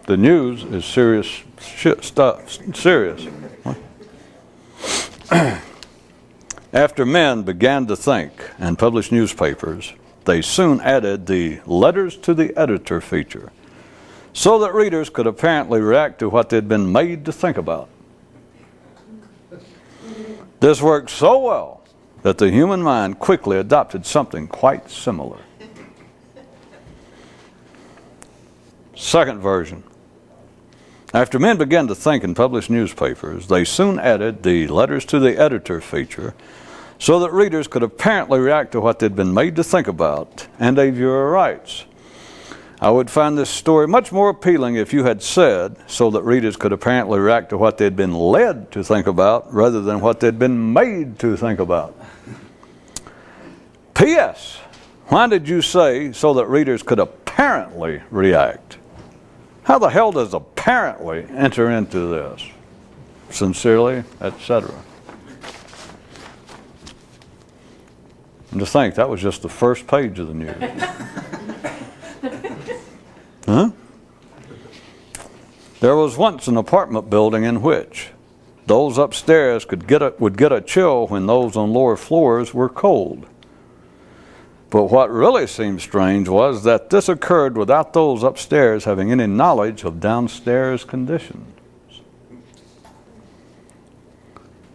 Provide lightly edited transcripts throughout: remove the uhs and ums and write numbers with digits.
The news is serious stuff. Serious. After men began to think and publish newspapers, they soon added the letters to the editor feature so that readers could apparently react to what they'd been made to think about. This worked so well that the human mind quickly adopted something quite similar. Second version. After men began to think and publish newspapers, they soon added the letters to the editor feature so that readers could apparently react to what they'd been made to think about, and a viewer writes, I would find this story much more appealing if you had said, so that readers could apparently react to what they'd been led to think about rather than what they'd been made to think about. P.S. Why did you say so that readers could apparently react? How the hell does apparently enter into this? Sincerely, etc. And to think that was just the first page of the news. Huh? There was once an apartment building in which those upstairs would get a chill when those on lower floors were cold. But what really seemed strange was that this occurred without those upstairs having any knowledge of downstairs conditions.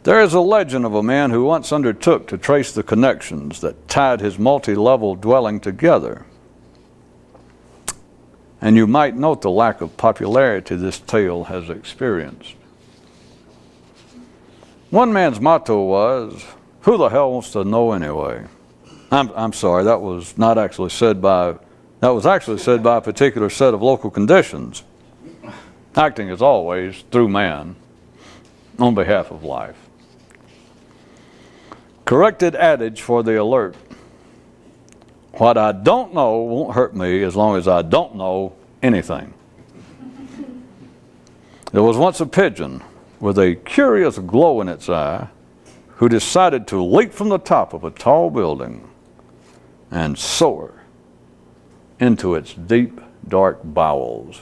There is a legend of a man who once undertook to trace the connections that tied his multi-level dwelling together. And you might note the lack of popularity this tale has experienced. One man's motto was, "Who the hell wants to know anyway?" I'm sorry, that was actually said by a particular set of local conditions, acting as always through man on behalf of life. Corrected adage for the alert. What I don't know won't hurt me as long as I don't know anything. There was once a pigeon with a curious glow in its eye who decided to leap from the top of a tall building and soar into its deep, dark bowels.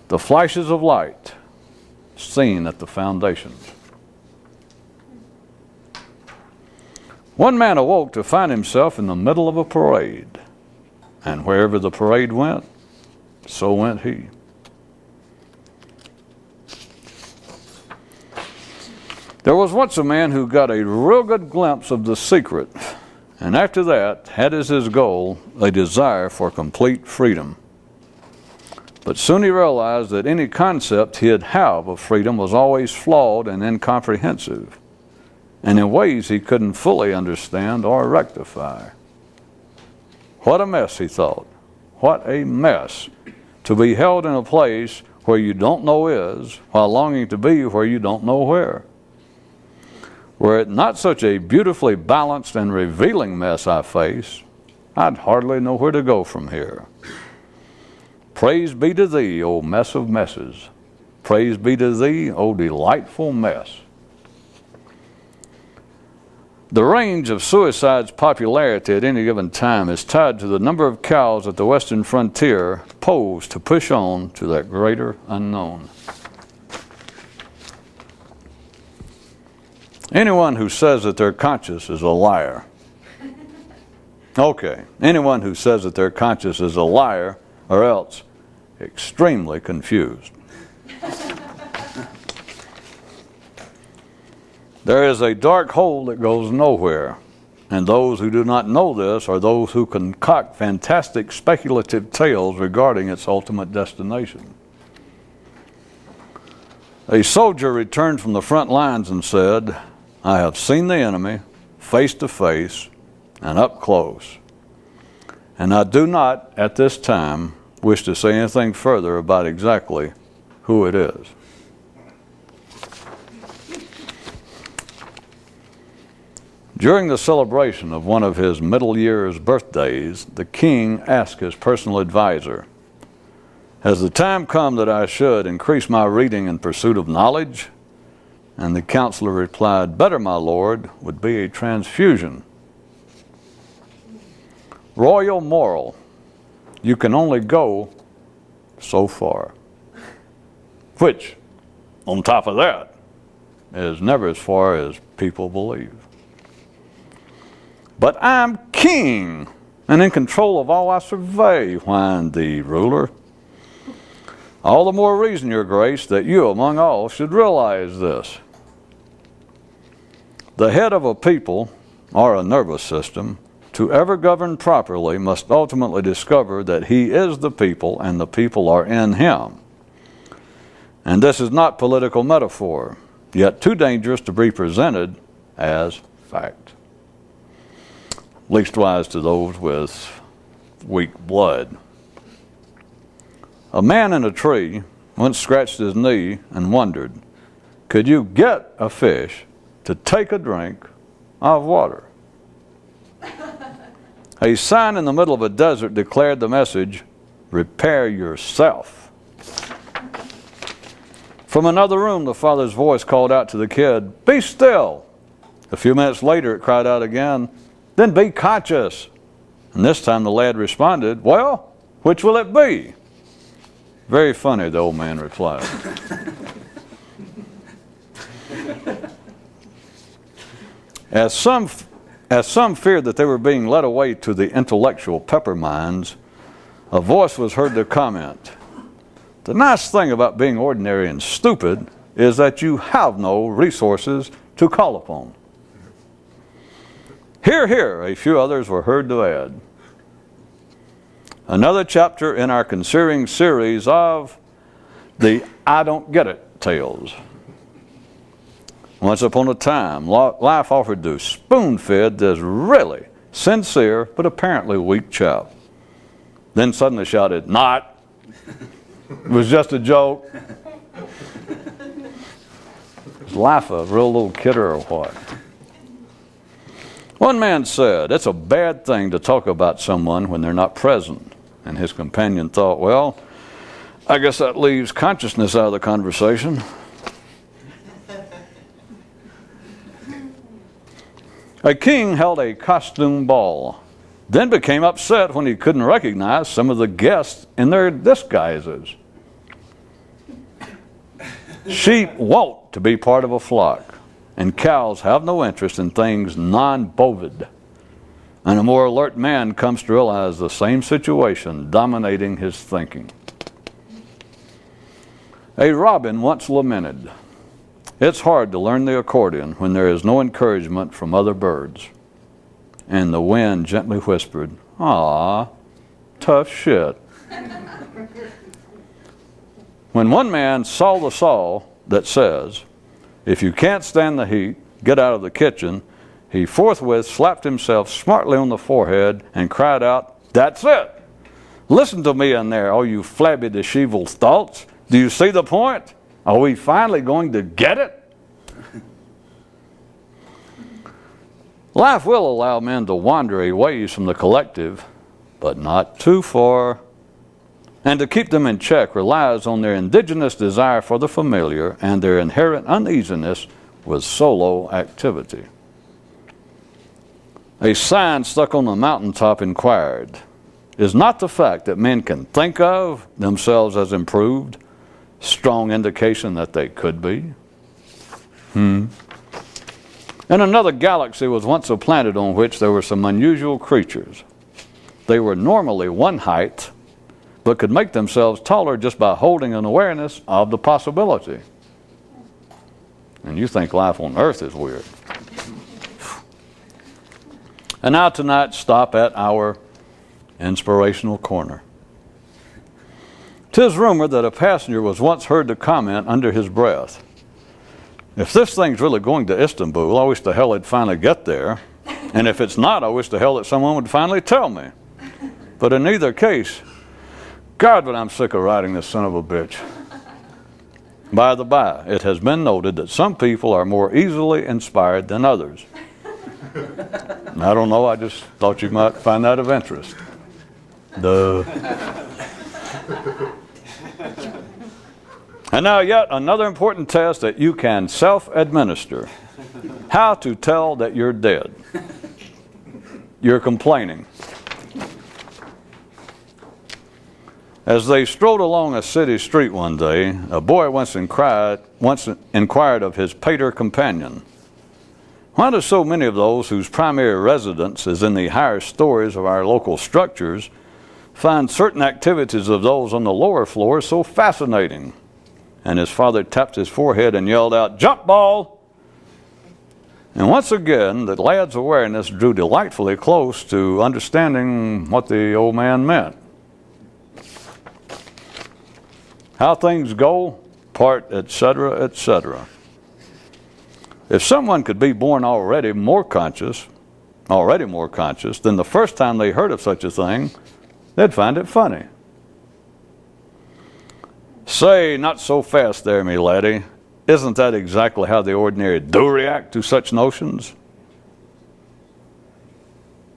The flashes of light seen at the foundations. One man awoke to find himself in the middle of a parade, and wherever the parade went, so went he. There was once a man who got a real good glimpse of the secret, and after that had as his goal a desire for complete freedom. But soon he realized that any concept he'd have of freedom was always flawed and incomprehensive, and in ways he couldn't fully understand or rectify. What a mess, he thought. What a mess to be held in a place where you don't know is, while longing to be where you don't know where. Were it not such a beautifully balanced and revealing mess I face, I'd hardly know where to go from here. Praise be to thee, O mess of messes. Praise be to thee, O delightful mess. The range of suicide's popularity at any given time is tied to the number of cows at the western frontier posed to push on to that greater unknown. Anyone who says that they're conscious is a liar. Okay, anyone who says that they're conscious is a liar, or else extremely confused. There is a dark hole that goes nowhere, and those who do not know this are those who concoct fantastic speculative tales regarding its ultimate destination. A soldier returned from the front lines and said, I have seen the enemy face to face and up close, and I do not at this time wish to say anything further about exactly who it is. During the celebration of one of his middle years' birthdays, the king asked his personal advisor, has the time come that I should increase my reading in pursuit of knowledge? And the counselor replied, better, my lord, would be a transfusion. Royal moral. you can only go so far. Which, on top of that, is never as far as people believe. But I'm king, and in control of all I survey, whined the ruler. All the more reason, your grace, that you among all should realize this. The head of a people, or a nervous system, to ever govern properly must ultimately discover that he is the people and the people are in him. And this is not political metaphor, yet too dangerous to be presented as fact. Leastwise to those with weak blood. A man in a tree once scratched his knee and wondered, could you get a fish to take a drink of water? A sign in the middle of a desert declared the message, repair yourself. From another room, the father's voice called out to the kid, be still. A few minutes later, it cried out again, then be conscious. And this time the lad responded, well, which will it be? Very funny, the old man replied. As some feared that they were being led away to the intellectual pepper mines, a voice was heard to comment, the nice thing about being ordinary and stupid is that you have no resources to call upon. Hear, hear, a few others were heard to add. Another chapter in our considering series of the I Don't Get It tales. Once upon a time, life offered to spoon-feed this really sincere but apparently weak chap. Then suddenly shouted, not. It was just a joke. Is life a real little kidder or what? One man said, it's a bad thing to talk about someone when they're not present. And his companion thought, well, I guess that leaves consciousness out of the conversation. A king held a costume ball, then became upset when he couldn't recognize some of the guests in their disguises. Sheep want to be part of a flock, and cows have no interest in things non-bovid. And a more alert man comes to realize the same situation dominating his thinking. A robin once lamented, it's hard to learn the accordion when there is no encouragement from other birds. And the wind gently whispered, "Aw, tough shit." When one man saw the saw that says, if you can't stand the heat, get out of the kitchen, he forthwith slapped himself smartly on the forehead and cried out, "That's it! Listen to me in there, all you flabby, disheveled thoughts. Do you see the point? Are we finally going to get it?" Life will allow men to wander a ways from the collective, but not too far. And to keep them in check relies on their indigenous desire for the familiar and their inherent uneasiness with solo activity. A sign stuck on the mountaintop inquired, is not the fact that men can think of themselves as improved strong indication that they could be? In another galaxy was once a planet on which there were some unusual creatures. They were normally one height, but could make themselves taller just by holding an awareness of the possibility. And you think life on Earth is weird. And now tonight, stop at our inspirational corner. 'Tis rumored that a passenger was once heard to comment under his breath, if this thing's really going to Istanbul, I wish the hell it'd finally get there. And if it's not, I wish the hell that someone would finally tell me. But in either case, God, but I'm sick of riding this son of a bitch. By the by, it has been noted that some people are more easily inspired than others. I don't know, I just thought you might find that of interest. Duh. And now yet another important test that you can self-administer. How to tell that you're dead. You're complaining. As they strolled along a city street one day, a boy once inquired of his pater companion, "Why do so many of those whose primary residence is in the higher stories of our local structures find certain activities of those on the lower floors so fascinating?" And his father tapped his forehead and yelled out, "Jump ball!" And once again, the lad's awareness drew delightfully close to understanding what the old man meant. How things go, part, etc., etc. If someone could be born already more conscious than the first time they heard of such a thing, they'd find it funny. Say, not so fast there, me laddie. Isn't that exactly how the ordinary do react to such notions?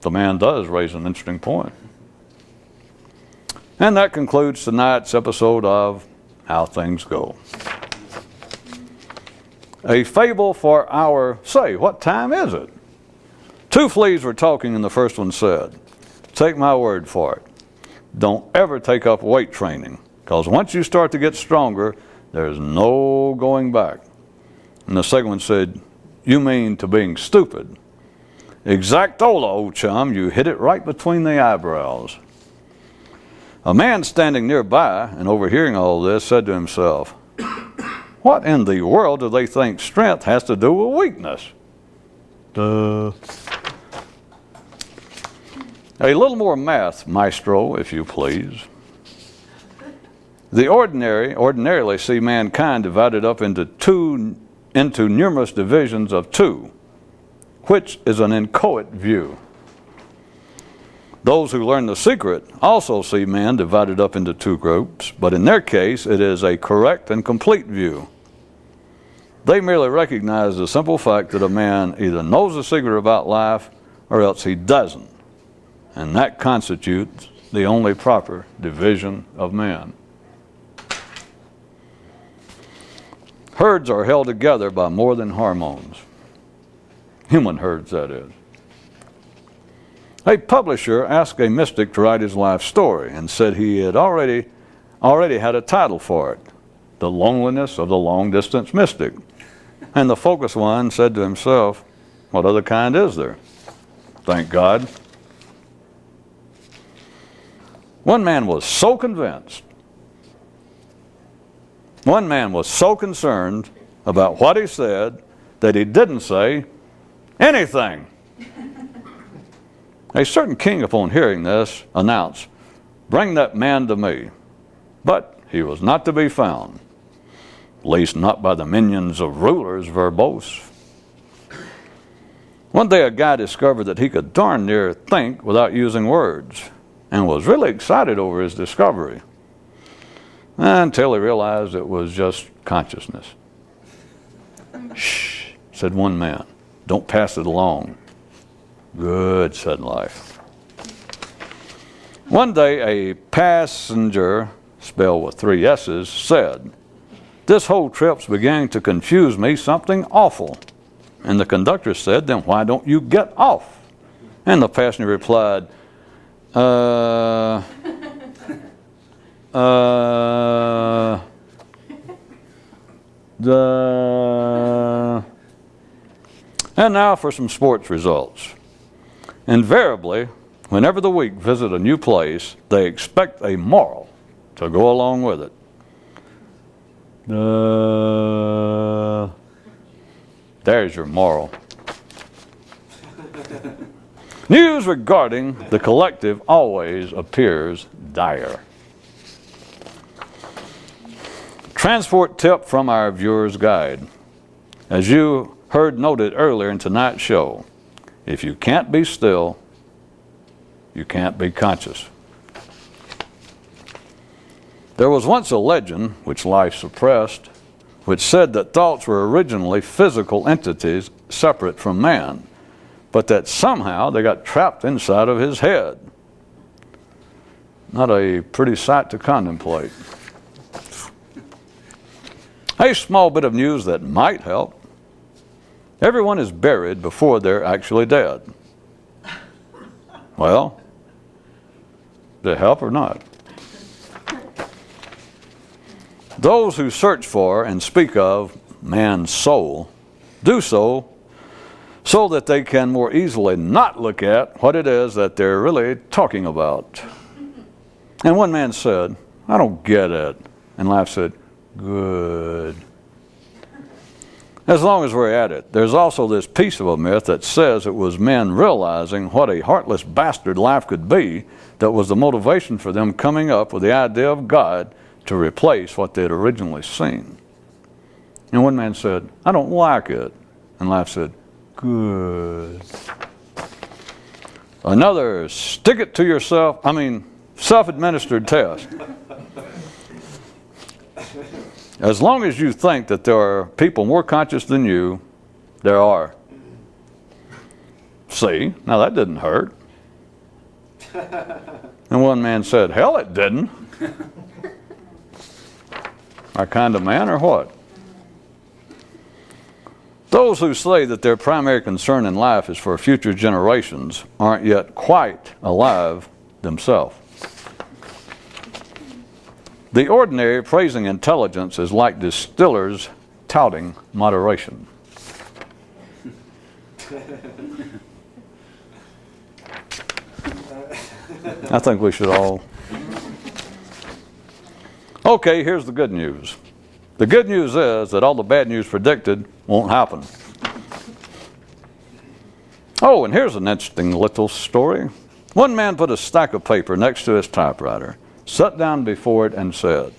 The man does raise an interesting point. And that concludes tonight's episode of How Things Go. A fable for our, say, what time is it? Two fleas were talking and the first one said, "Take my word for it. Don't ever take up weight training, because once you start to get stronger, there's no going back." And the second one said, "You mean to being stupid." "Exactola, old chum, you hit it right between the eyebrows." A man standing nearby and overhearing all this said to himself, "What in the world do they think strength has to do with weakness?" Duh. A little more math, maestro, if you please. The ordinarily see mankind divided up into numerous divisions of two, which is an inchoate view. Those who learn the secret also see man divided up into two groups, but in their case it is a correct and complete view. They merely recognize the simple fact that a man either knows the secret about life or else he doesn't, and that constitutes the only proper division of man. Herds are held together by more than hormones. Human herds, that is. A publisher asked a mystic to write his life story and said he had already had a title for it, "The Loneliness of the Long-Distance Mystic." And the focused one said to himself, "What other kind is there? Thank God." One man was so concerned about what he said that he didn't say anything. A certain king, upon hearing this, announced, "Bring that man to me." But he was not to be found, at least not by the minions of rulers verbose. One day a guy discovered that he could darn near think without using words, and was really excited over his discovery, until he realized it was just consciousness. "Shh," said one man, "don't pass it along." "Good," said life. One day a passenger, spelled with 3 S's, said, "This whole trip's beginning to confuse me something awful." And the conductor said, "Then why don't you get off?" And the passenger replied, And now for some sports results. Invariably, whenever the weak visit a new place, they expect a moral to go along with it. There's your moral. News regarding the collective always appears dire. Transport tip from our viewer's guide. As you heard noted earlier in tonight's show, if you can't be still, you can't be conscious. There was once a legend, which life suppressed, which said that thoughts were originally physical entities separate from man, but that somehow they got trapped inside of his head. Not a pretty sight to contemplate. A small bit of news that might help. Everyone is buried before they're actually dead. Well, did it help or not? Those who search for and speak of man's soul do so that they can more easily not look at what it is that they're really talking about. And one man said, "I don't get it." And life said, "Good." As long as we're at it, there's also this piece of a myth that says it was men realizing what a heartless bastard life could be that was the motivation for them coming up with the idea of God to replace what they'd originally seen. And one man said, "I don't like it." And life said, "Good." Another self-administered test. As long as you think that there are people more conscious than you, there are. See, now that didn't hurt. And one man said, "Hell, it didn't." Our kind of man or what? Those who say that their primary concern in life is for future generations aren't yet quite alive themselves. The ordinary praising intelligence is like distillers touting moderation. I think we should all. Okay, here's the good news. The good news is that all the bad news predicted won't happen. Oh, and here's an interesting little story. One man put a stack of paper next to his typewriter, sat down before it and said,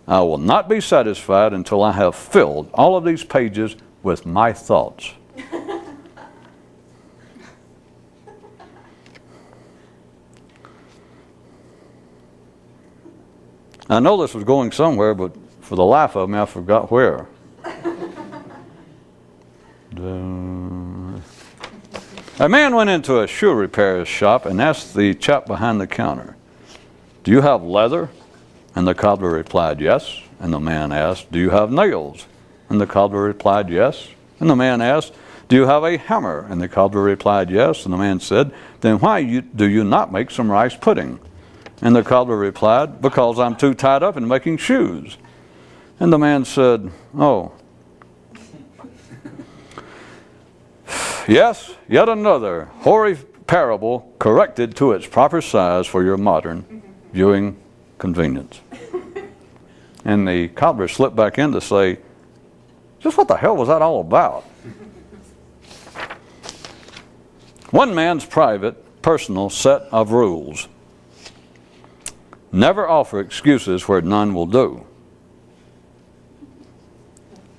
"I will not be satisfied until I have filled all of these pages with my thoughts." I know this was going somewhere, but for the life of me, I forgot where. A man went into a shoe repairer's shop and asked the chap behind the counter, "Do you have leather?" And the cobbler replied, "Yes." And the man asked, "Do you have nails?" And the cobbler replied, "Yes." And the man asked, "Do you have a hammer?" And the cobbler replied, "Yes." And the man said, "Then why do you not make some rice pudding?" And the cobbler replied, "Because I'm too tied up in making shoes." And the man said, "Oh, yes, yet another hoary parable corrected to its proper size for your modern viewing convenience." And the cobbler slipped back in to say, "Just what the hell was that all about?" One man's private, personal set of rules. Never offer excuses where none will do.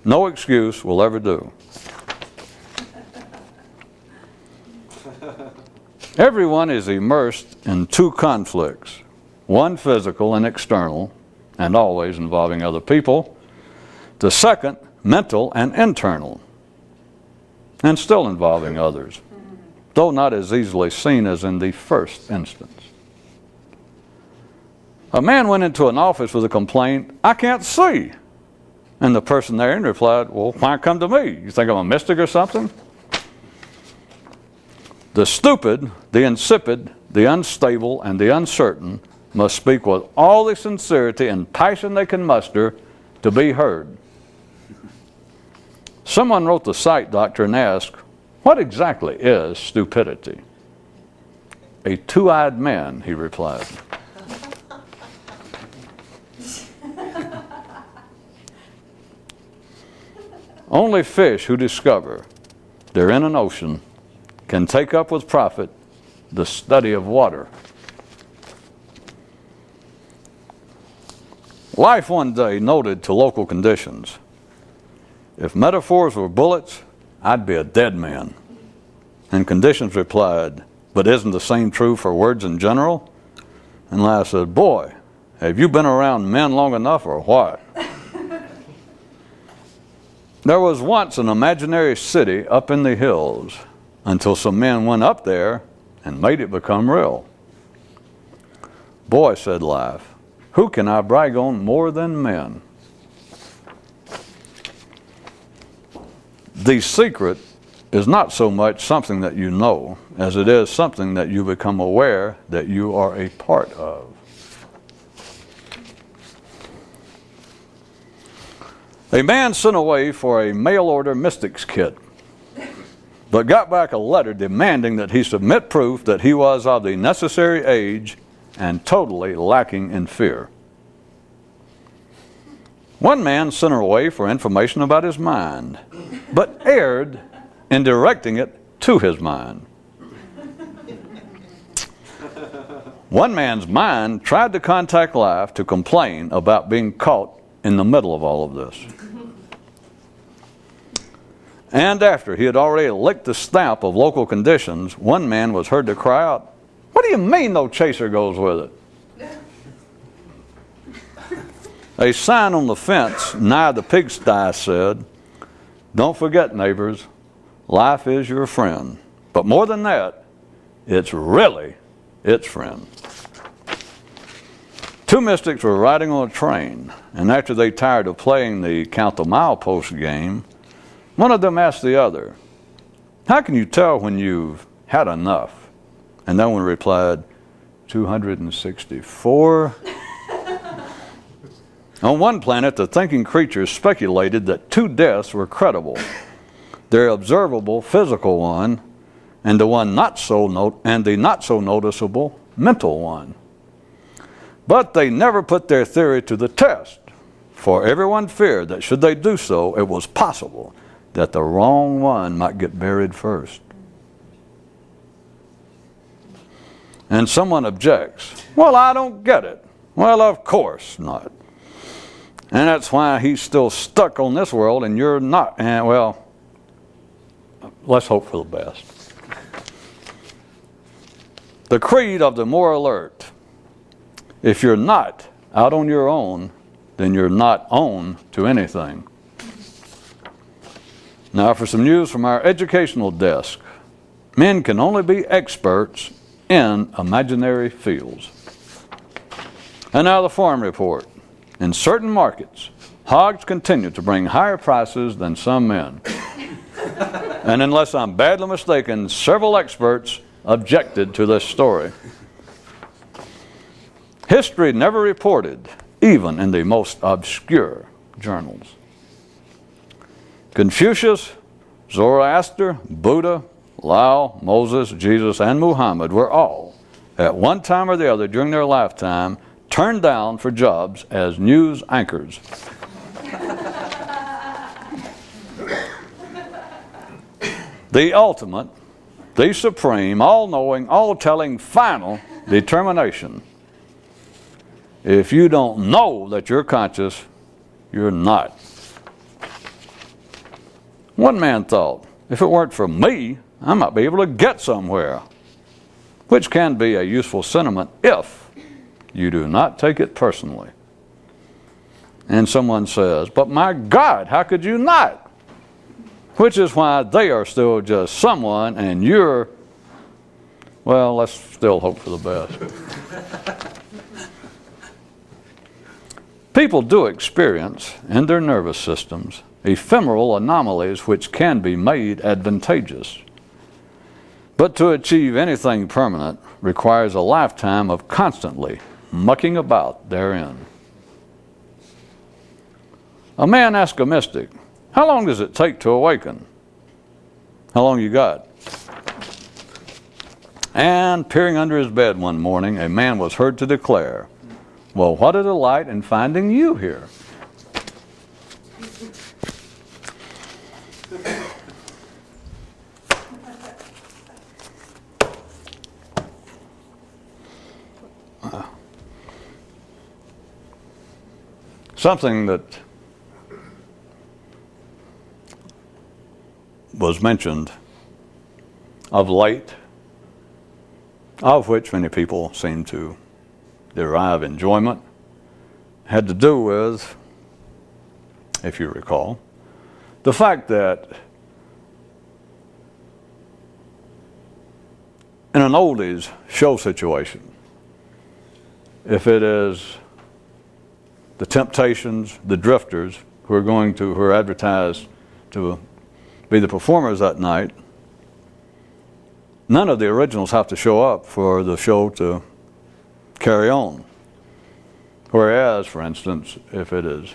No excuse will ever do. Everyone is immersed in two conflicts, one physical and external, and always involving other people. The second, mental and internal, and still involving others, though not as easily seen as in the first instance. A man went into an office with a complaint, "I can't see." And the person there replied, "Well, why come to me? You think I'm a mystic or something?" The stupid, the insipid, the unstable, and the uncertain must speak with all the sincerity and passion they can muster to be heard. Someone wrote the sight doctor and asked, "What exactly is stupidity?" "A two-eyed man," he replied. Only fish who discover they're in an ocean can take up with profit the study of water. Life one day noted to local conditions, "If metaphors were bullets, I'd be a dead man." And conditions replied, "But isn't the same true for words in general?" And life said, "Boy, have you been around men long enough or what?" There was once an imaginary city up in the hills until some men went up there and made it become real. "Boy," said life, "who can I brag on more than men?" The secret is not so much something that you know as it is something that you become aware that you are a part of. A man sent away for a mail-order mystics kit, but got back a letter demanding that he submit proof that he was of the necessary age and totally lacking in fear. One man sent her away for information about his mind, but erred in directing it to his mind. One man's mind tried to contact life to complain about being caught in the middle of all of this. And after he had already licked the stamp of local conditions, one man was heard to cry out, "What do you mean no chaser goes with it?" A sign on the fence nigh the pigsty said, "Don't forget, neighbors, life is your friend. But more than that, it's really its friend." Two mystics were riding on a train, and after they tired of playing the count the milepost game, one of them asked the other, "How can you tell when you've had enough?" And that one replied, 264. On one planet, the thinking creatures speculated that two deaths were credible: their observable physical one, and the not so noticeable mental one. But they never put their theory to the test, for everyone feared that should they do so, it was possible that the wrong one might get buried first. And someone objects, "Well, I don't get it." Well, of course not. And that's why he's still stuck on this world and you're not. And well, let's hope for the best. The creed of the more alert: if you're not out on your own, then you're not on to anything. Now for some news from our educational desk. Men can only be experts in imaginary fields. And now the farm report. In certain markets, hogs continue to bring higher prices than some men. And unless I'm badly mistaken, several experts objected to this story. History never reported, even in the most obscure journals. Confucius, Zoroaster, Buddha, Lao, Moses, Jesus, and Muhammad were all, at one time or the other during their lifetime, turned down for jobs as news anchors. The ultimate, the supreme, all-knowing, all-telling, final determination. If you don't know that you're conscious, you're not. One man thought, if it weren't for me, I might be able to get somewhere, which can be a useful sentiment if you do not take it personally. And someone says, "But my God, how could you not?" Which is why they are still just someone and you're, well, let's still hope for the best. People do experience in their nervous systems ephemeral anomalies which can be made advantageous. But to achieve anything permanent requires a lifetime of constantly mucking about therein. A man asked a mystic, "How long does it take to awaken?" "How long you got?" And peering under his bed one morning, a man was heard to declare, "Well, what a delight in finding you here." Something that was mentioned of late, of which many people seem to derive enjoyment, had to do with, if you recall, the fact that in an oldies show situation, if it is the Temptations, the Drifters, who are advertised to be the performers that night, none of the originals have to show up for the show to carry on. Whereas, for instance, if it is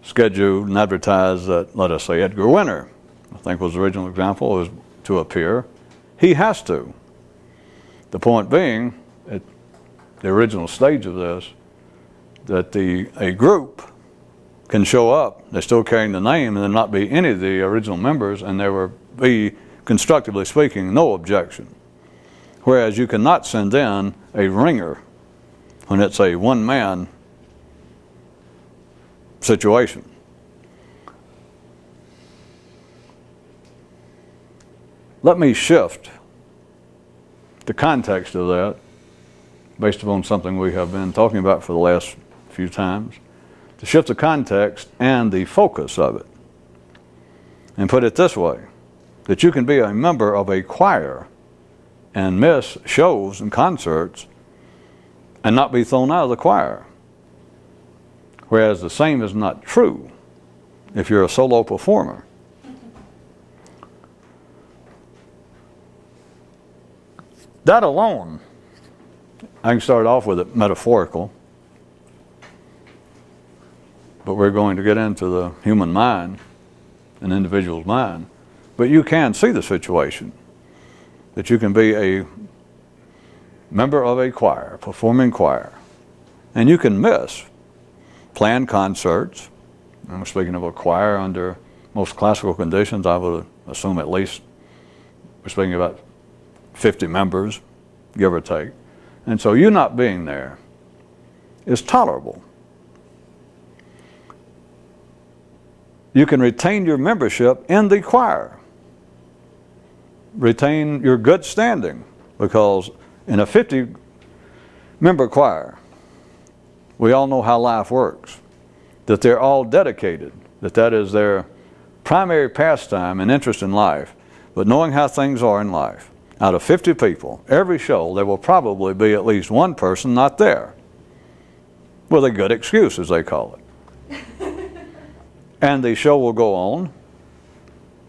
scheduled and advertised that, let us say, Edgar Winter, I think was the original example, was to appear. He has to. The point being, at the original stage of this, that a group can show up, they're still carrying the name, and there not be any of the original members, and there will be, constructively speaking, no objection. Whereas you cannot send in a ringer when it's a one-man situation. Let me shift the context of that based upon something we have been talking about for the last few times, to shift the context and the focus of it. And put it this way, that you can be a member of a choir and miss shows and concerts and not be thrown out of the choir. Whereas the same is not true if you're a solo performer. That alone, I can start off with it metaphorical, but we're going to get into the human mind, an individual's mind. But you can see the situation, that you can be a member of a choir, performing choir, and you can miss planned concerts. I'm speaking of a choir under most classical conditions. I would assume at least we're speaking about 50 members, give or take. And so you not being there is tolerable. You can retain your membership in the choir. Retain your good standing, because in a 50-member choir, we all know how life works, that they're all dedicated, that is their primary pastime and interest in life. But knowing how things are in life, out of 50 people, every show, there will probably be at least one person not there, with a good excuse, as they call it. And the show will go on.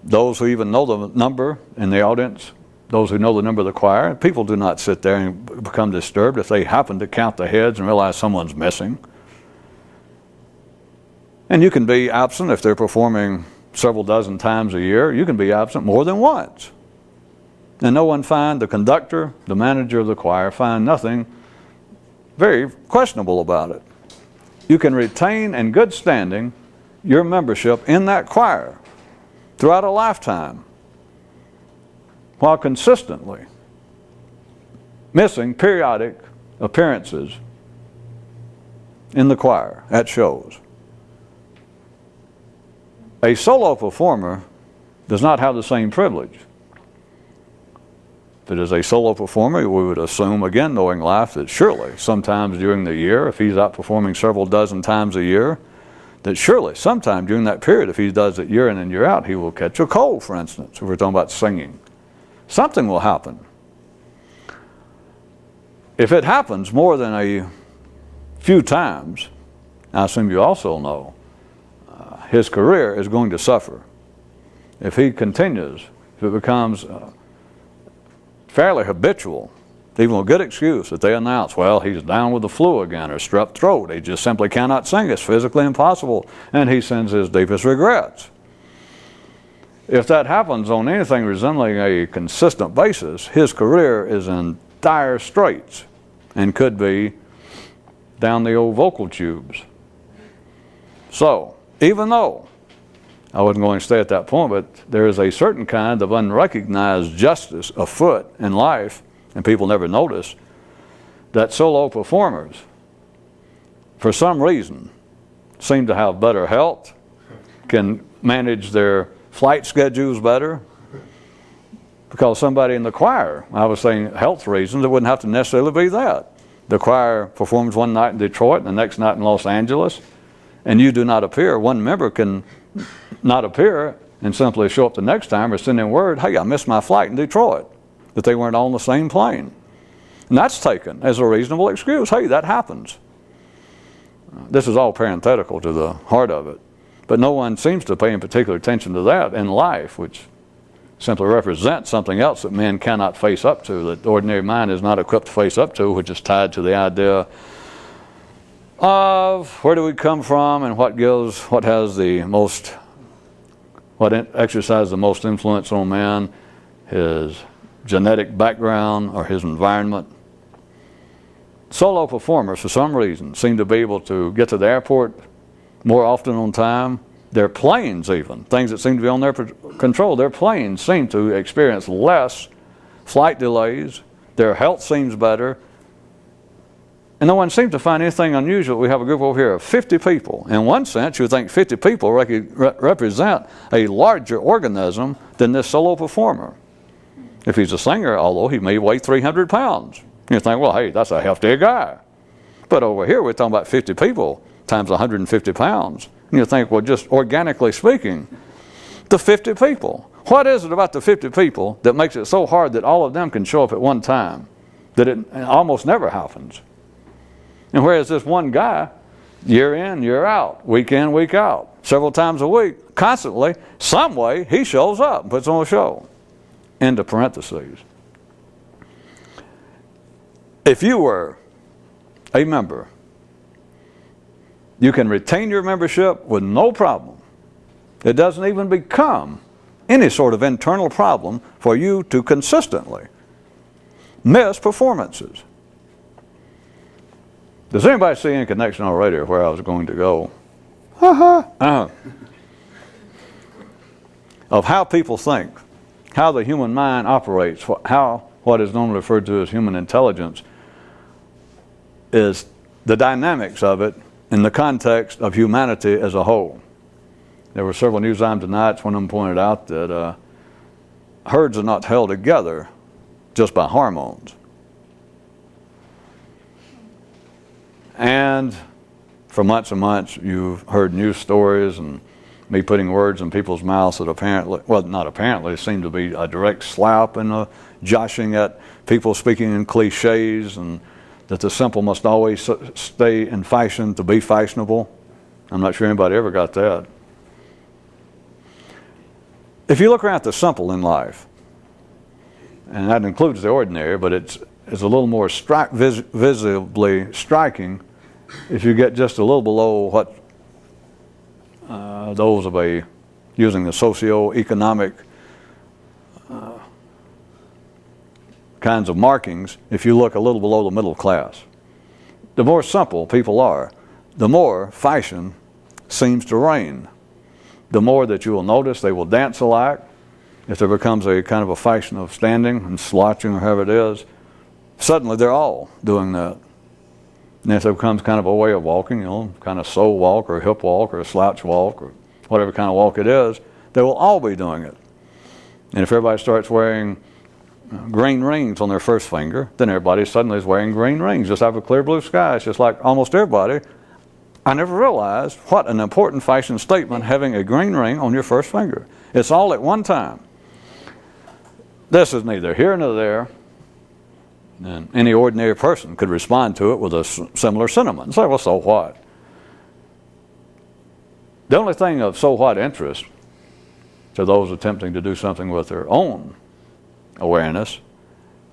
Those who even know the number in the audience, those who know the number of the choir, people do not sit there and become disturbed if they happen to count the heads and realize someone's missing. And you can be absent if they're performing several dozen times a year. You can be absent more than once. And no one find, the conductor, the manager of the choir, find nothing very questionable about it. You can retain in good standing your membership in that choir throughout a lifetime, while consistently missing periodic appearances in the choir at shows. A solo performer does not have the same privilege. If it is a solo performer, we would assume, again, knowing life, that surely sometimes during the year, if he's out performing several dozen times a year, that surely sometime during that period, if he does it year in and year out, he will catch a cold, for instance, if we're talking about singing. Something will happen. If it happens more than a few times, I assume you also know, his career is going to suffer. If he continues, if it becomes fairly habitual, even a good excuse that they announce, well, he's down with the flu again or strep throat, he just simply cannot sing, it's physically impossible, and he sends his deepest regrets. If that happens on anything resembling a consistent basis, his career is in dire straits and could be down the old vocal tubes. So, even though I wasn't going to stay at that point, but there is a certain kind of unrecognized justice afoot in life, and people never notice, that solo performers, for some reason, seem to have better health, can manage their flight schedules better. Because somebody in the choir, I was saying health reasons, it wouldn't have to necessarily be that. The choir performs one night in Detroit and the next night in Los Angeles, and you do not appear. One member can not appear and simply show up the next time or send in word, hey, I missed my flight in Detroit, that they weren't on the same plane. And that's taken as a reasonable excuse. Hey, that happens. This is all parenthetical to the heart of it. But no one seems to pay in particular attention to that in life, which simply represents something else that men cannot face up to, that the ordinary mind is not equipped to face up to, which is tied to the idea of where do we come from and what exercises the most influence on man, his genetic background or his environment. Solo performers, for some reason, seem to be able to get to the airport more often on time. Their planes even, things that seem to be on their control, their planes seem to experience less flight delays. Their health seems better. And no one seems to find anything unusual. We have a group over here of 50 people. In one sense, you would think 50 people represent a larger organism than this solo performer. If he's a singer, although he may weigh 300 pounds. You think, well, hey, that's a hefty guy. But over here, we're talking about 50 people times 150 pounds. And you think, well, just organically speaking, the 50 people. What is it about the 50 people that makes it so hard that all of them can show up at one time? That it almost never happens. And whereas this one guy, year in, year out, week in, week out, several times a week, constantly, some way, he shows up and puts on a show. Into parentheses. If you were a member, you can retain your membership with no problem. It doesn't even become any sort of internal problem for you to consistently miss performances. Does anybody see any connection already or where I was going to go? Of how people think, how the human mind operates, how what is normally referred to as human intelligence is the dynamics of it in the context of humanity as a whole. There were several news items tonight. One of them pointed out that herds are not held together just by hormones. And for months and months, you've heard news stories and me putting words in people's mouths that apparently, well, not apparently, seem to be a direct slap and a joshing at people speaking in cliches, and that the simple must always stay in fashion to be fashionable. I'm not sure anybody ever got that. If you look around at the simple in life, and that includes the ordinary, but it's a little more visibly striking if you get just a little below what those of using the socio-economic kinds of markings, if you look a little below the middle class. The more simple people are, the more fashion seems to reign. The more that you will notice they will dance alike. If there becomes a kind of a fashion of standing and slouching or however it is, suddenly they're all doing that. And if there becomes kind of a way of walking, kind of soul walk or hip walk or a slouch walk or whatever kind of walk it is, they will all be doing it. And if everybody starts wearing green rings on their first finger, then everybody suddenly is wearing green rings. Just have a clear blue sky. It's just like almost everybody. I never realized what an important fashion statement having a green ring on your first finger. It's all at one time. This is neither here nor there. And any ordinary person could respond to it with a similar sentiment and say, well, so what? The only thing of so what interest to those attempting to do something with their own awareness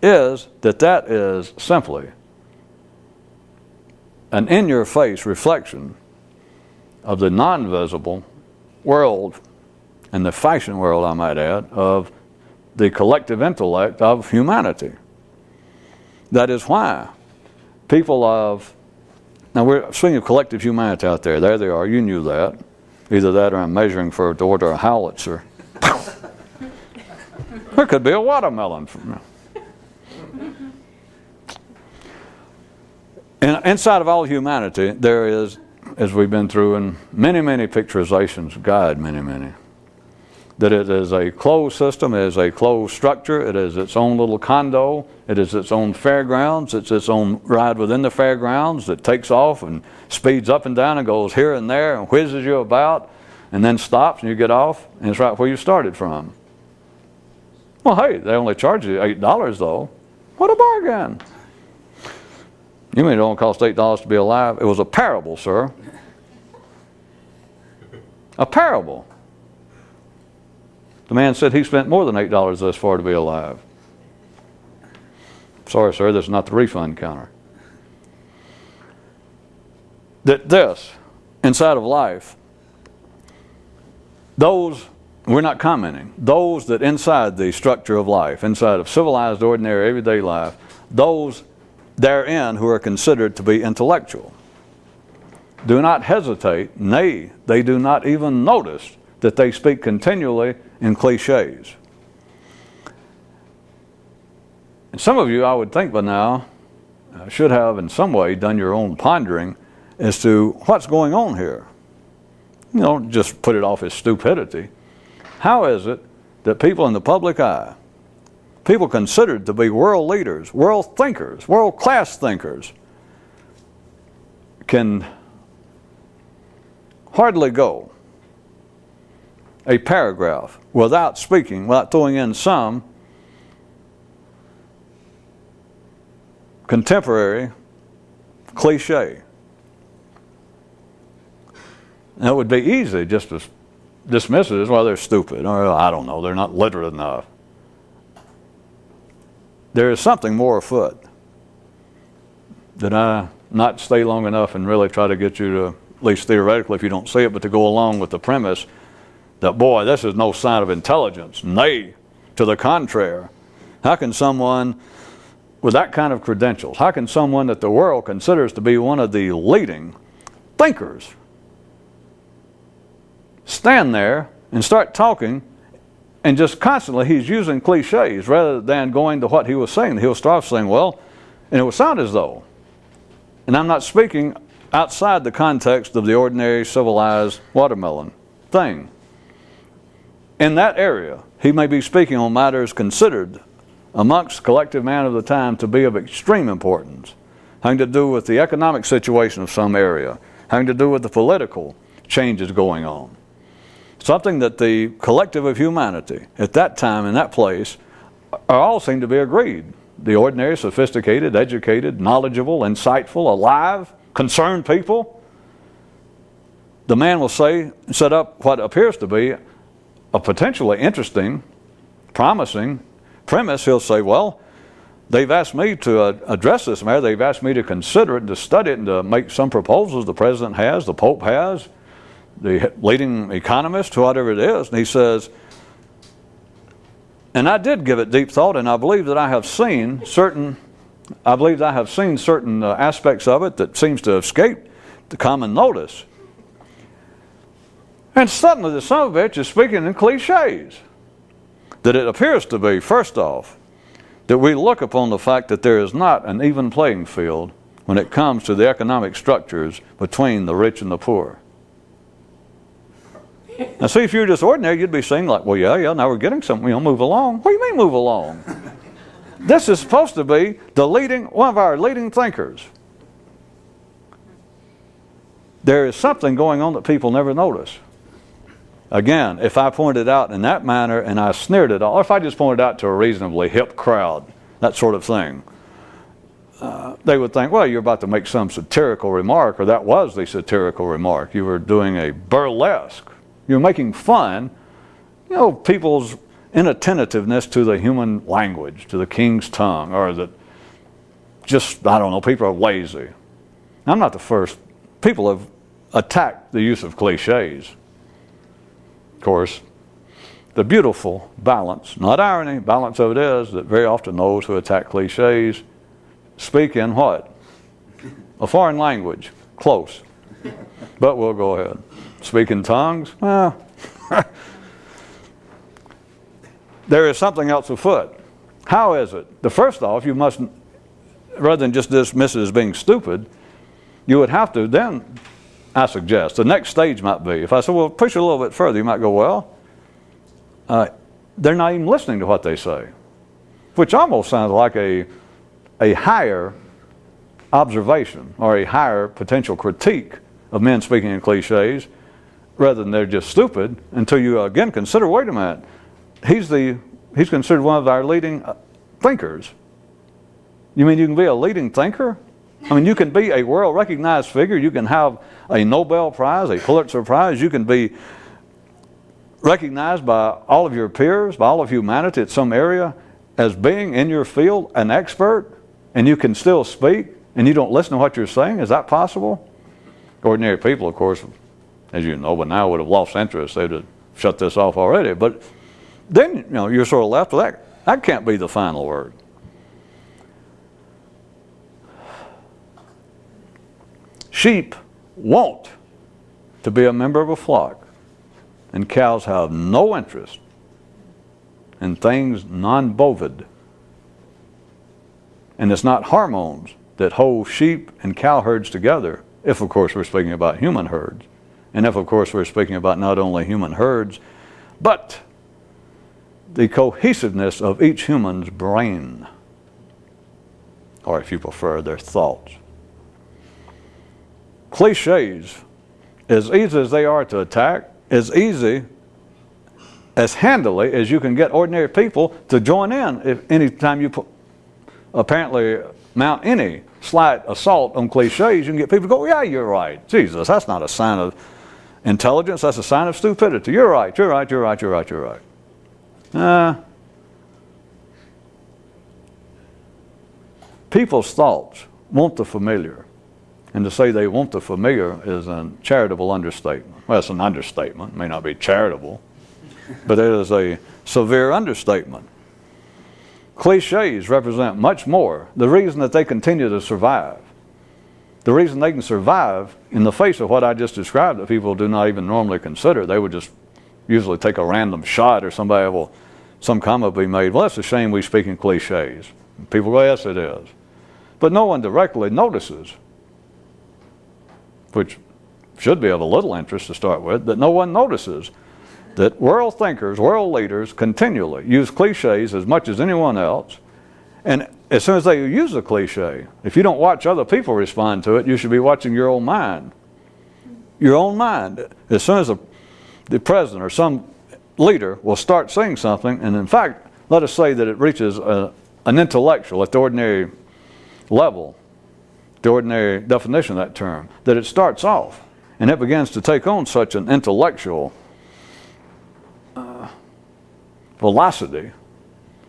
is that is simply an in-your-face reflection of the non-visible world, and the fashion world, I might add, of the collective intellect of humanity. That is why people now we're speaking of collective humanity out there. There they are. You knew that. Either that or I'm measuring for a door to a howitzer. There could be a watermelon. And inside of all humanity, there is, as we've been through in many, many picturizations, God, many, that it is a closed system, it is a closed structure, it is its own little condo, it is its own fairgrounds, it's its own ride within the fairgrounds that takes off and speeds up and down and goes here and there and whizzes you about and then stops and you get off and it's right where you started from. Well, hey, they only charge you $8 though. What a bargain. You mean it don't cost $8 to be alive? It was a parable, sir. A parable. The man said he spent more than $8 thus far to be alive. Sorry, sir, this is not the refund counter. that this, inside of life, those, we're not commenting, those that inside the structure of life, inside of civilized, ordinary, everyday life, those therein who are considered to be intellectual, do not hesitate, nay, they do not even notice that they speak continually in cliches. And some of you, I would think by now, should have in some way done your own pondering as to what's going on here. You don't just put it off as stupidity. How is it that people in the public eye, people considered to be world leaders, world thinkers, world-class thinkers, can hardly go a paragraph without speaking, without throwing in some contemporary cliche? Now, it would be easy just to dismiss it as, well, they're stupid, or I don't know, they're not literate enough. There is something more afoot. Did I not stay long enough and really try to get you to, at least theoretically if you don't see it, but to go along with the premise that, boy, this is no sign of intelligence. Nay, to the contrary. How can someone with that kind of credentials, how can someone that the world considers to be one of the leading thinkers stand there and start talking, and just constantly he's using cliches rather than going to what he was saying? He'll start saying, well, and it would sound as though, and I'm not speaking outside the context of the ordinary civilized watermelon thing. In that area, he may be speaking on matters considered amongst the collective man of the time to be of extreme importance, having to do with the economic situation of some area, having to do with the political changes going on. Something that the collective of humanity at that time in that place all seem to be agreed. The ordinary, sophisticated, educated, knowledgeable, insightful, alive, concerned people. The man will say, set up what appears to be a potentially interesting, promising premise. He'll say, well, they've asked me to address this matter. They've asked me to consider it, to study it, and to make some proposals. The president has, the Pope has, the leading economist, whatever it is. And he says, and I did give it deep thought, and I believe that I have seen certain aspects of it that seems to have escaped the common notice. And suddenly the son of a bitch is speaking in cliches. That it appears to be, first off, that we look upon the fact that there is not an even playing field when it comes to the economic structures between the rich and the poor. Now see, if you're just ordinary, you'd be saying like, well, yeah, now we're getting something, move along. What do you mean move along? This is supposed to be one of our leading thinkers. There is something going on that people never notice. Again, if I pointed out in that manner and I sneered it all, or if I just pointed out to a reasonably hip crowd, that sort of thing, they would think, well, you're about to make some satirical remark, or that was the satirical remark. You were doing a burlesque. You're making fun, people's inattentiveness to the human language, to the king's tongue, or that just, I don't know, people are lazy. I'm not the first. People have attacked the use of cliches. Of course, the beautiful balance, not irony, balance of it is that very often those who attack cliches speak in what? A foreign language, close. But we'll go ahead. Speak in tongues? Well, there is something else afoot. How is it? First off, you must, rather than just dismiss it as being stupid, you would have to then, I suggest, the next stage might be, if I say, well, push it a little bit further, you might go, well, they're not even listening to what they say, which almost sounds like a higher observation or a higher potential critique of men speaking in cliches, rather than they're just stupid, until you again consider, wait a minute, he's considered one of our leading thinkers. You mean you can be a leading thinker? I mean, you can be a world-recognized figure. You can have a Nobel Prize, a Pulitzer Prize. You can be recognized by all of your peers, by all of humanity at some area, as being in your field an expert, and you can still speak, and you don't listen to what you're saying. Is that possible? Ordinary people, of course, as you know, but now would have lost interest. They'd have shut this off already. But then, you know, you're sort of left with that. That can't be the final word. Sheep want to be a member of a flock, and cows have no interest in things non-bovid. And it's not hormones that hold sheep and cow herds together, if of course we're speaking about human herds. And if of course we're speaking about not only human herds, but the cohesiveness of each human's brain, or if you prefer, their thoughts. Cliches, as easy as they are to attack, as easy, as handily as you can get ordinary people to join in. If anytime you apparently mount any slight assault on cliches, you can get people to go, yeah, you're right. Jesus, that's not a sign of intelligence, that's a sign of stupidity. You're right, you're right, you're right, you're right, you're right. People's thoughts want the familiar. And to say they want the familiar is a charitable understatement. Well, it's an understatement. It may not be charitable, but it is a severe understatement. Cliches represent much more. The reason that they continue to survive, the reason they can survive in the face of what I just described that people do not even normally consider. They would just usually take a random shot, or somebody will, some comment will be made, well, it's a shame we speak in cliches. People go, yes, it is. But no one directly notices, which should be of a little interest to start with, that no one notices that world thinkers, world leaders continually use cliches as much as anyone else. And as soon as they use a cliche, if you don't watch other people respond to it, you should be watching your own mind. Your own mind. As soon as the president or some leader will start saying something, and in fact, let us say that it reaches an intellectual at the ordinary level, the ordinary definition of that term, that it starts off and it begins to take on such an intellectual velocity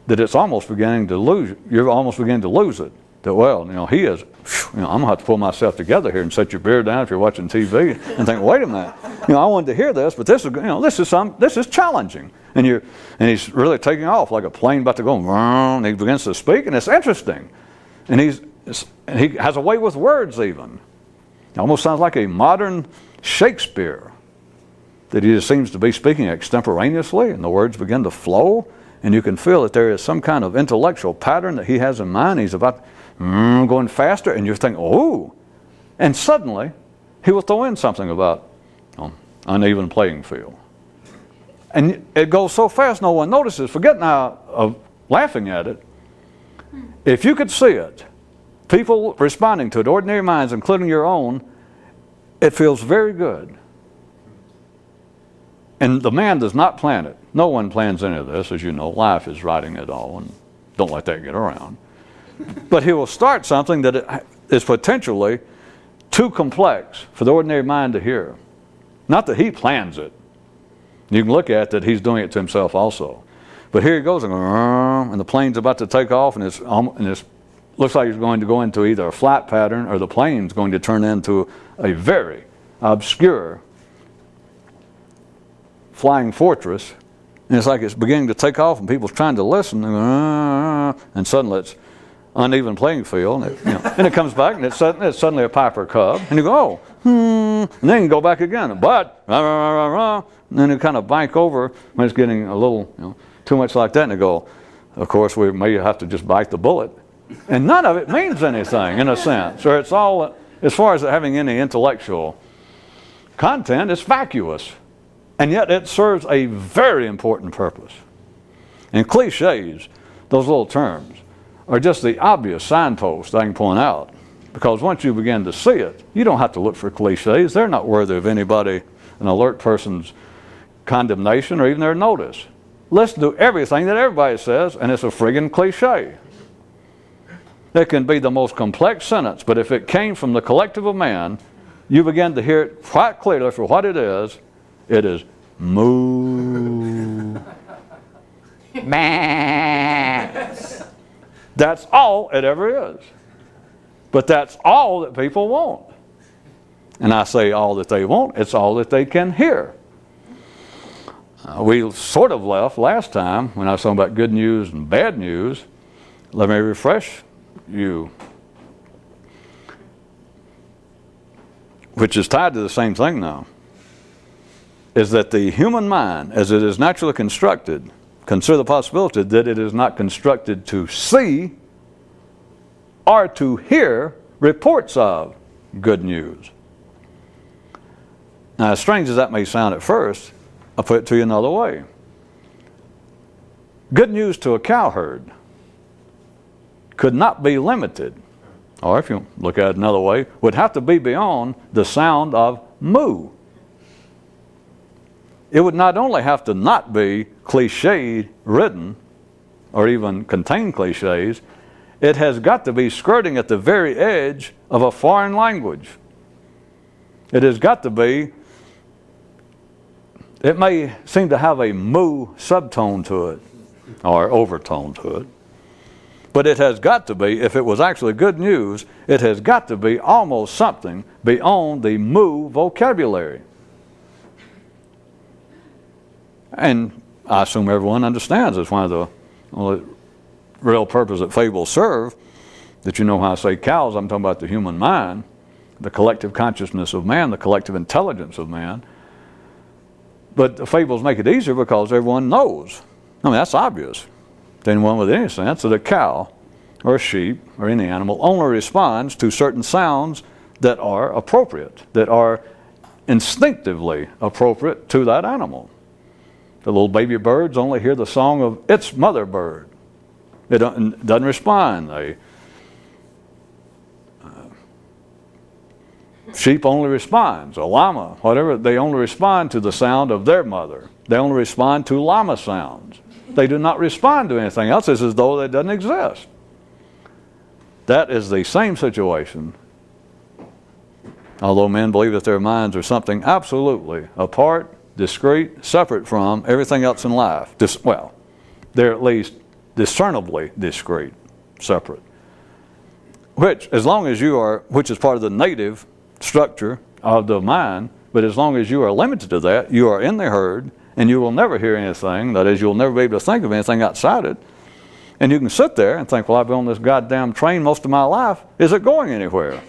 that it's almost beginning to lose, you're almost beginning to lose it. That, well, you know, he is, you know, I'm gonna have to pull myself together here and set your beard down if you're watching TV and think, wait a minute, you know, I wanted to hear this, but this is, you know, this is challenging. And he's really taking off like a plane about to go, and he begins to speak, and it's interesting. And he has a way with words even. It almost sounds like a modern Shakespeare, that he just seems to be speaking extemporaneously, and the words begin to flow, and you can feel that there is some kind of intellectual pattern that he has in mind. He's about going faster, and you're thinking, oh, and suddenly he will throw in something about uneven playing field. And it goes so fast no one notices. Forget now of laughing at it. If you could see it, people responding to it, ordinary minds, including your own, it feels very good. And the man does not plan it. No one plans any of this, as you know. Life is writing it all, and don't let that get around. But he will start something that is potentially too complex for the ordinary mind to hear. Not that he plans it. You can look at that he's doing it to himself also. But here he goes, and the plane's about to take off, and it looks like he's going to go into either a flight pattern, or the plane's going to turn into a very obscure flying fortress. And it's like it's beginning to take off, and people's trying to listen, and suddenly it's uneven playing field, and and it comes back, and it's suddenly a Piper Cub, and you go, and then you go back again, but, and then you kind of bank over when it's getting a little, too much like that, and you go, of course, we may have to just bite the bullet. And none of it means anything, in a sense, or it's all, as far as having any intellectual content, it's vacuous. And yet it serves a very important purpose. And cliches, those little terms, are just the obvious signpost I can point out. Because once you begin to see it, you don't have to look for cliches. They're not worthy of anybody, an alert person's condemnation or even their notice. Let's do everything that everybody says, and it's a friggin' cliche. It can be the most complex sentence, but if it came from the collective of man, you begin to hear it quite clearly for what it is. It is moo. That's all it ever is. But that's all that people want. And I say all that they want, it's all that they can hear. We sort of left last time when I was talking about good news and bad news. Let me refresh you. Which is tied to the same thing now. Is that the human mind, as it is naturally constructed, consider the possibility that it is not constructed to see or to hear reports of good news. Now, as strange as that may sound at first, I'll put it to you another way. Good news to a cow herd could not be limited, or if you look at it another way, would have to be beyond the sound of moo. It would not only have to not be cliche ridden or even contain cliches, it has got to be skirting at the very edge of a foreign language. It has got to be, it may seem to have a moo subtone to it or overtone to it, but it has got to be, if it was actually good news, it has got to be almost something beyond the moo vocabulary. And I assume everyone understands it's one of the real purpose that fables serve, that you know how I say cows, I'm talking about the human mind, the collective consciousness of man, the collective intelligence of man. But the fables make it easier because everyone knows. I mean, that's obvious to anyone with any sense that a cow or a sheep or any animal only responds to certain sounds that are appropriate, that are instinctively appropriate to that animal. The little baby birds only hear the song of its mother bird. It doesn't respond. Sheep only responds, a llama, whatever, they only respond to the sound of their mother. They only respond to llama sounds. They do not respond to anything else. It's as though it doesn't exist. That is the same situation. Although men believe that their minds are something absolutely apart, discrete, separate from everything else in life. Well, they're at least discernibly discrete, separate. Which, as long as you are, which is part of the native structure of the mind, but as long as you are limited to that, you are in the herd, and you will never hear anything. That is, you'll never be able to think of anything outside it. And you can sit there and think, well, I've been on this goddamn train most of my life. Is it going anywhere?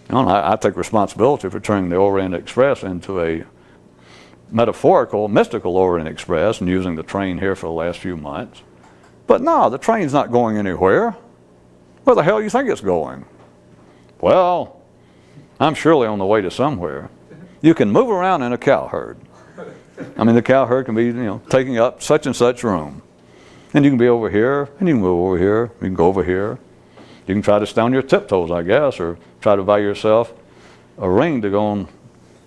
I take responsibility for turning the Orient Express into a metaphorical, mystical Orient Express and using the train here for the last few months. But no, the train's not going anywhere. Where the hell do you think it's going? Well, I'm surely on the way to somewhere. You can move around in a cow herd. I mean, the cow herd can be, taking up such and such room. And you can be over here, and you can go over here, you can go over here. You can try to stay on your tiptoes, I guess, or try to buy yourself a ring to go on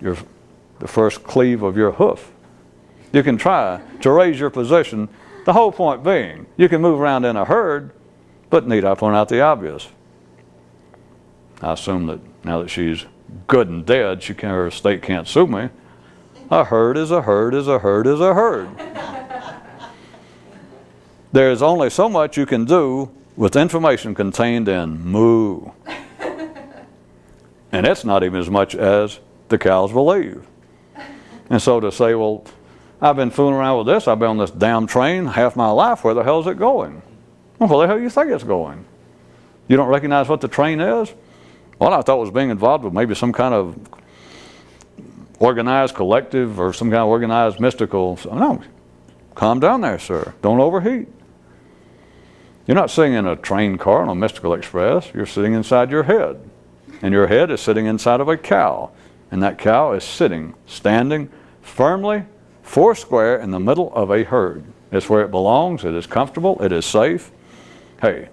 the first cleave of your hoof. You can try to raise your position. The whole point being, you can move around in a herd, but need I point out the obvious? I assume that now that she's good and dead, her estate can't sue me. A herd is a herd is a herd is a herd. There's only so much you can do with information contained in moo. And it's not even as much as the cows believe. And so to say, well, I've been fooling around with this, I've been on this damn train half my life, where the hell is it going? Well, where the hell do you think it's going? You don't recognize what the train is? Well, I thought it was being involved with maybe some kind of organized collective or some kind of organized mystical. No, calm down there, sir. Don't overheat. You're not sitting in a train car on a mystical express. You're sitting inside your head. And your head is sitting inside of a cow. And that cow is standing firmly, foursquare in the middle of a herd. It's where it belongs. It is comfortable. It is safe. Hey,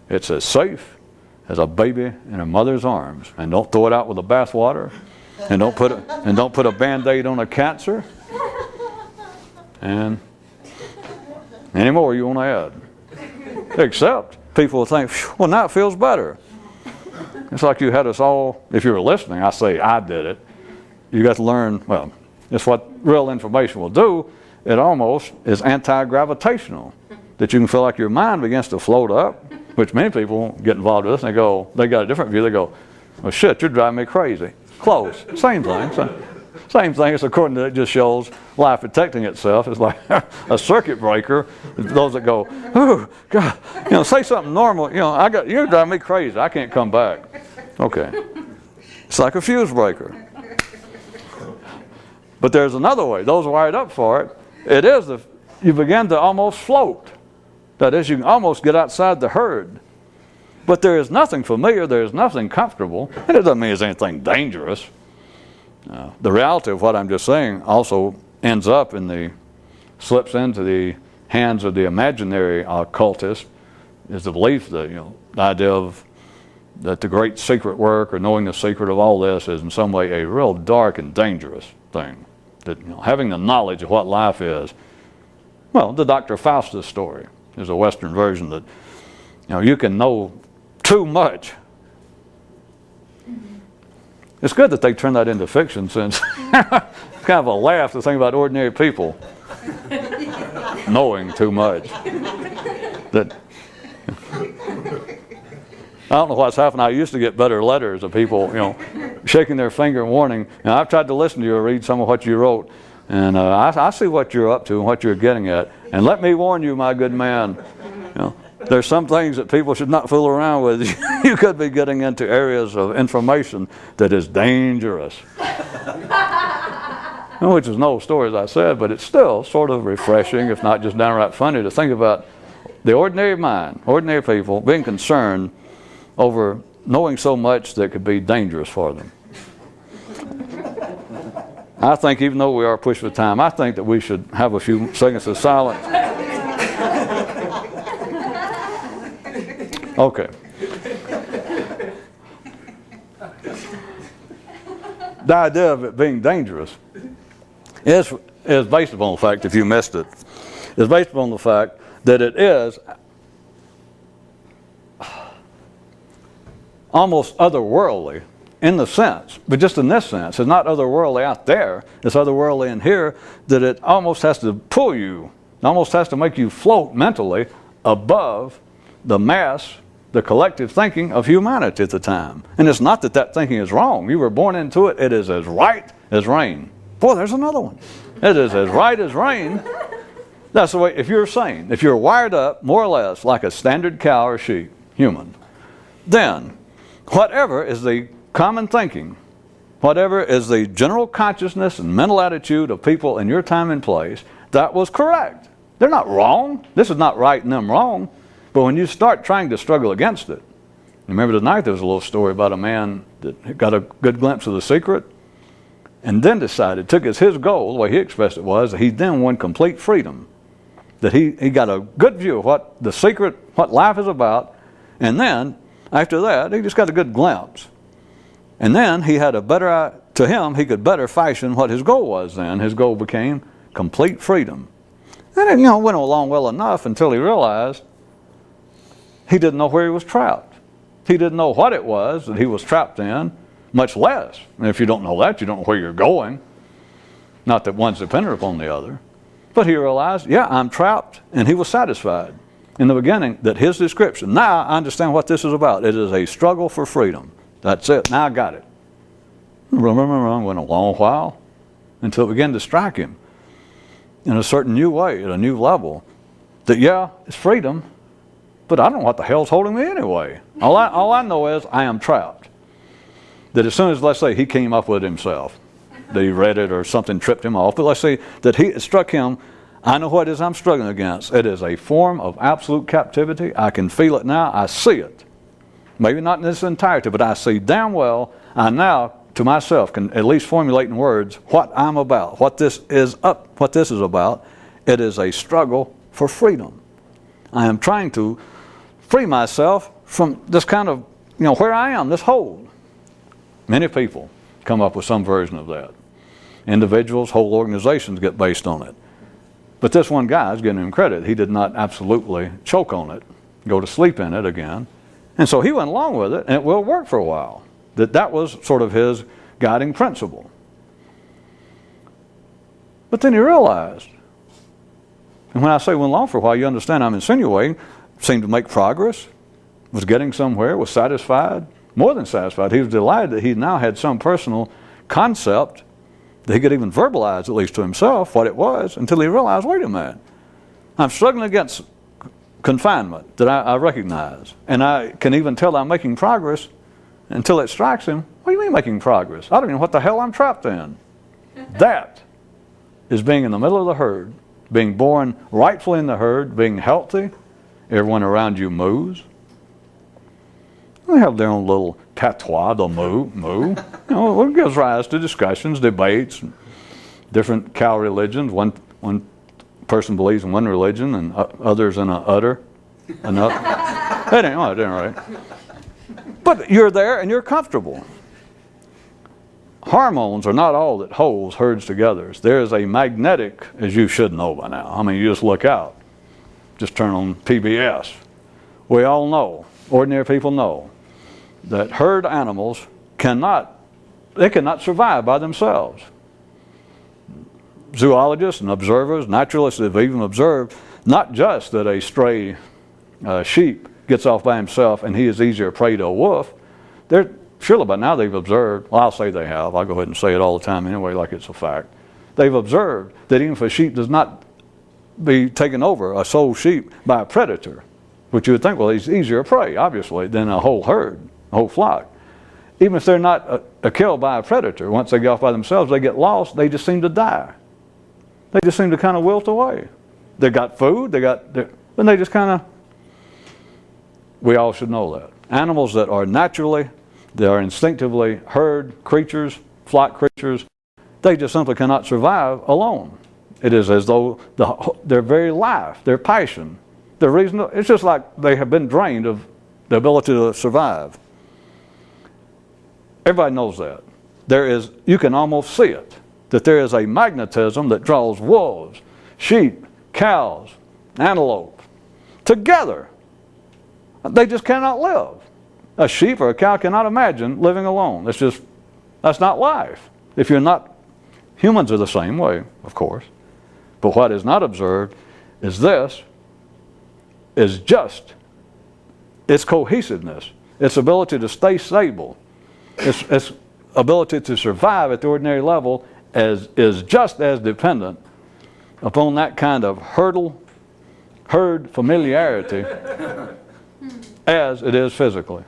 it's as safe as a baby in a mother's arms. And don't throw it out with the bathwater. And don't put a Band-Aid on a cancer. And any more you want to add. Except people will think, well, now it feels better. It's like you had us all, if you were listening, I say I did it. You got to learn, well, it's what real information will do. It almost is anti-gravitational. That you can feel like your mind begins to float up which many people get involved with this, and they got a different view. They go, well, shit, you're driving me crazy. Close. Same thing. Same thing. It's according to it just shows life protecting itself. It's like a circuit breaker. Those that go, oh, God, say something normal. You're driving me crazy. I can't come back. Okay. It's like a fuse breaker. But there's another way. Those wired up for it, you begin to almost float. That is, you can almost get outside the herd. But there is nothing familiar, there is nothing comfortable, and it doesn't mean there's anything dangerous. The reality of what I'm just saying also slips into the hands of the imaginary occultist, is the belief that, the idea that the great secret work or knowing the secret of all this is in some way a real dark and dangerous thing. That having the knowledge of what life is, well, the Dr. Faustus story is a Western version that you can know too much. It's good that they turned that into fiction, since it's kind of a laugh to think about ordinary people knowing too much. That I don't know what's happened. I used to get better letters of people, shaking their finger and warning. Now, I've tried to listen to you or read some of what you wrote, and I see what you're up to and what you're getting at. And let me warn you, my good man, there's some things that people should not fool around with. You could be getting into areas of information that is dangerous. Which is no story, as I said, but it's still sort of refreshing, if not just downright funny, to think about the ordinary mind, ordinary people, being concerned over knowing so much that could be dangerous for them. I think, even though we are pushed for time, I think that we should have a few seconds of silence. Okay. The idea of it being dangerous is based upon the fact, if you missed it, is based upon the fact that it is almost otherworldly in the sense, but just in this sense. It's not otherworldly out there, it's otherworldly in here, that it almost has to pull you, it almost has to make you float mentally above the mass, the collective thinking of humanity at the time. And it's not that thinking is wrong. You were born into it. It is as right as rain. Boy, there's another one. It is as right as rain. That's the way, if you're sane, if you're wired up more or less like a standard cow or sheep, human, then whatever is the common thinking, whatever is the general consciousness and mental attitude of people in your time and place, that was correct. They're not wrong. This is not right and them wrong. But when you start trying to struggle against it, remember tonight there was a little story about a man that got a good glimpse of the secret and then decided, took as his goal, the way he expressed it was, that he then won complete freedom. That he got a good view of what the secret, what life is about, and then after that he just got a good glimpse. And then he had to him, he could better fashion what his goal was then. His goal became complete freedom. And it went along well enough until he realized he didn't know where he was trapped. He didn't know what it was that he was trapped in, much less. And if you don't know that, you don't know where you're going. Not that one's dependent upon the other. But he realized, yeah, I'm trapped, and he was satisfied in the beginning that his description, now I understand what this is about. It is a struggle for freedom. That's it. Now I got it. Went a long while until it began to strike him in a certain new way, at a new level, that yeah, it's freedom, but I don't know what the hell's holding me anyway. All I know is I am trapped. That as soon as, let's say, he came up with it himself, that he read it or something tripped him off, but let's say that it struck him, I know what it is I'm struggling against. It is a form of absolute captivity. I can feel it now. I see it. Maybe not in its entirety, but I see damn well, I now, to myself, can at least formulate in words what I'm about, what this is about. It is a struggle for freedom. I am trying to free myself from this kind of, where I am, this hold. Many people come up with some version of that. Individuals, whole organizations get based on it. But this one guy is giving him credit. He did not absolutely choke on it, go to sleep in it again. And so he went along with it, and it will work for a while. That was sort of his guiding principle. But then he realized, and when I say went along for a while, you understand I'm insinuating, seemed to make progress, was getting somewhere, was satisfied, more than satisfied. He was delighted that he now had some personal concept that he could even verbalize, at least to himself, what it was, until he realized, wait a minute, I'm struggling against confinement that I recognize. And I can even tell I'm making progress until it strikes him, what do you mean making progress? I don't even know what the hell I'm trapped in. That is being in the middle of the herd, being born rightfully in the herd, being healthy. Everyone around you moves. They have their own little patois, they'll moo. You know, it gives rise to discussions, debates, different cow religions. One person believes in one religion and others in another. That ain't right. But you're there and you're comfortable. Hormones are not all that holds herds together. There is a magnetic, as you should know by now. I mean, you just look out. Just turn on PBS. We all know, ordinary people know, that herd animals cannot survive by themselves. Zoologists and observers, naturalists have even observed not just that a stray sheep gets off by himself and he is easier prey to a wolf. Surely by now they've observed, well, I'll say they have, I'll go ahead and say it all the time anyway like it's a fact. They've observed that even if a sheep does not be taken over, a sole sheep, by a predator, which you would think, well, he's easier prey, obviously, than a whole herd, a whole flock. Even if they're not killed by a predator, once they get off by themselves, they get lost, they just seem to die. They just seem to kind of wilt away. They got food, but they just kind of, we all should know that. Animals that are naturally, they are instinctively herd creatures, flock creatures, they just simply cannot survive alone. It is as though their very life, their passion, their reason, it's just like they have been drained of the ability to survive. Everybody knows that. You can almost see it, that there is a magnetism that draws wolves, sheep, cows, antelope together. They just cannot live. A sheep or a cow cannot imagine living alone. That's not life. If you're not, humans are the same way, of course. But what is not observed is its cohesiveness, its ability to stay stable, its ability to survive at the ordinary level is just as dependent upon that kind of herd familiarity as it is physically.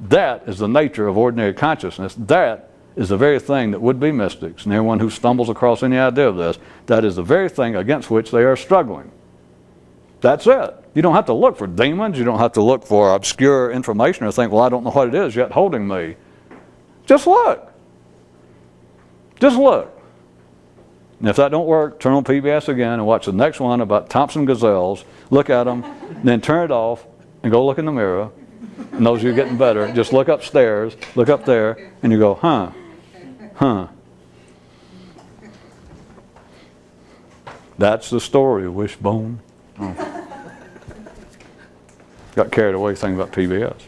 That is the nature of ordinary consciousness. That is the very thing that would-be mystics and everyone who stumbles across any idea of this, that is the very thing against which they are struggling. That's it. You don't have to look for demons. You don't have to look for obscure information or think, well, I don't know what it is yet holding me. Just look. Just look. And if that don't work, turn on PBS again and watch the next one about Thompson gazelles. Look at them, then turn it off and go look in the mirror. And those of you getting better, just look upstairs, look up there, and you go, huh. That's the story of Wishbone. Oh. Got carried away thinking about PBS.